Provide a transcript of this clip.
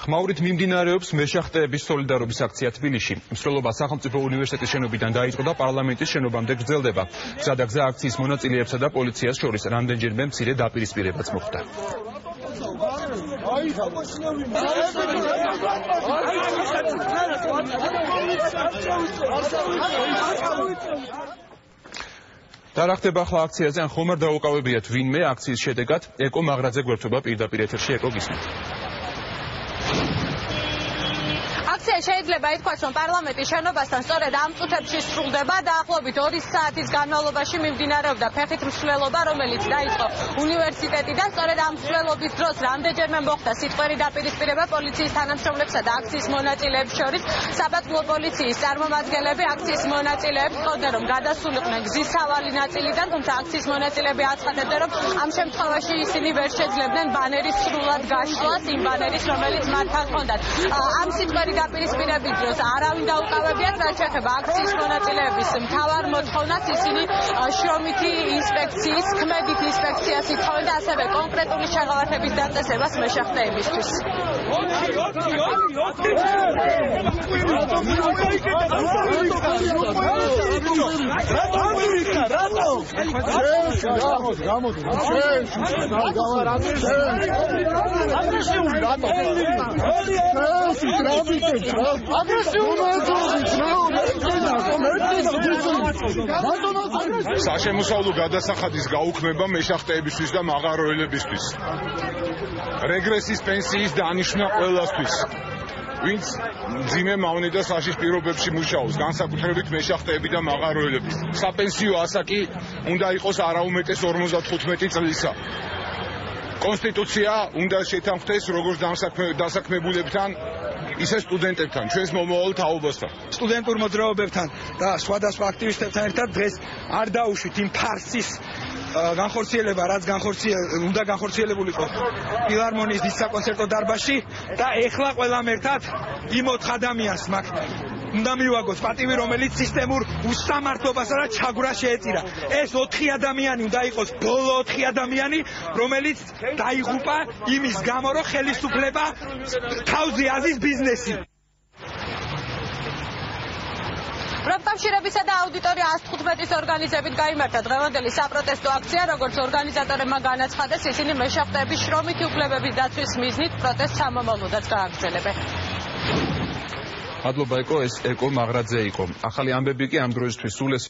ხმაურით მიმდინარეობს მეშახტეების სოლიდარობის აქცია თბილისში. მსვლელობა სახელმწიფო უნივერსიტეტის შენობიდან დაიწყო და პარლამენტის შენობამდე გრძელდება. გზადაგზა აქციის მონაწილეებსა და პოლიციას შორის რამდენჯერმე მცირე დაპირისპირებაც მოხდა. და რა ხდება ახლა აქციაზე, ან ხომ არ დაუკავებიათ ვინმე აქციის შედეგად? ეკო მაღრაძე გვერდობა პირდაპირ ეთერში, ეკო გისმენთ. აქცია შეიძლება ითქვას, რომ პარლამენტის შენობასთან სწორედ ამ წუთებში სრულდება. დაახლოებით 2 საათის განმავლობაში მიმდინარეობდა ფეხით მსვლელობა, რომელიც დაიწყო უნივერსიტეტიდან. სწორედ ამ მსვლელობის დროს რამდენჯერმე მოხდა სიტყვერი დაპირისპირება პოლიციის თანამშრომლებსა და აქციის მონაწილეებს შორის. საპატრულო პოლიციის წარმომადგენლები აქციის მონაწილეებს ჰქონდნენ, რომ გადასულიყვნენ გზის სავალი ნაწილიდან, თუმცა აქციის მონაწილეები აცხადებდნენ, რომ ამ შემთხვევაში ისინი ვერ შეძლებდნენ ბანერის სრულად გაშლას, იმ ბანერის, რომელიც მათთან ჰქონდათ. ამ სიტყვერი დაპირისპირების დროს არავინ დაუკავებიათ, რაც შეეხება აქციის მონაწილეების მთავარ მოთხოვნას, ისინი შრომითი ინსპექციის, ქმედით ინსპექციას ითხოვენ და ასევე კონკრეტული შეღავათების დაწესებას მეშახტეებისთვის. საშემოსავლო გადასახადის გაუქმება მეშახტეებისთვის და მაღაროელებისთვის. რეგრესის პენსიის დანიშვნა ყველასთვის. ვინც მძიმე მავნე და საშიშ პირობებში მუშაობს, განსაკუთრებით მეშახტეები და მაღაროელები. საპენსიო ასაკი უნდა იყოს არაუმეტეს 55 წლისა. კონსტიტუცია უნდა შეთანხმდეს როგორც დასაქმებულებთან, ისე სტუდენტებთან, ჩვენს მომავალ თაობასთან. სტუდენტურ მოძრაობებთან და სხვადასხვა აქტივისტებთან ერთად დღეს არ დაუშვით იმ ფარსის განხორციელება, რაც უნდა განხორციელებულიყო ფილარმონიის დიდ საკონცერტო დარბაზში და ეხლა ყველამ ერთად იმ 4 ადამიანს უნდა მივაგოთ პატივი, რომელიც სისტემურ უსამართლობასა და ჩაგვრას შეეწირა. ეს 4 ადამიანი უნდა იყოს ბოლო 4 ადამიანი, რომელიც დაიღუპა იმის გამო, რომ ხელისუფლება თავზე აზის ბიზნესი. პროფკავშირებისა და აუდიტორია 115-ის ორგანიზებით გაიმართა დღევანდელი საპროტესტო აქცია, როგორც ორგანიზატორებმა განაცხადეს, ისინი მეშახტეების შრომითი უფლებების დაცვის მიზნით პროტესტს სამომავლოდაც გააგრძელებენ. მადლობა ეკო, ეს ეკო მაღრაძე იყო. ახალი ამბები კი ამ დროისთვის სულ ეს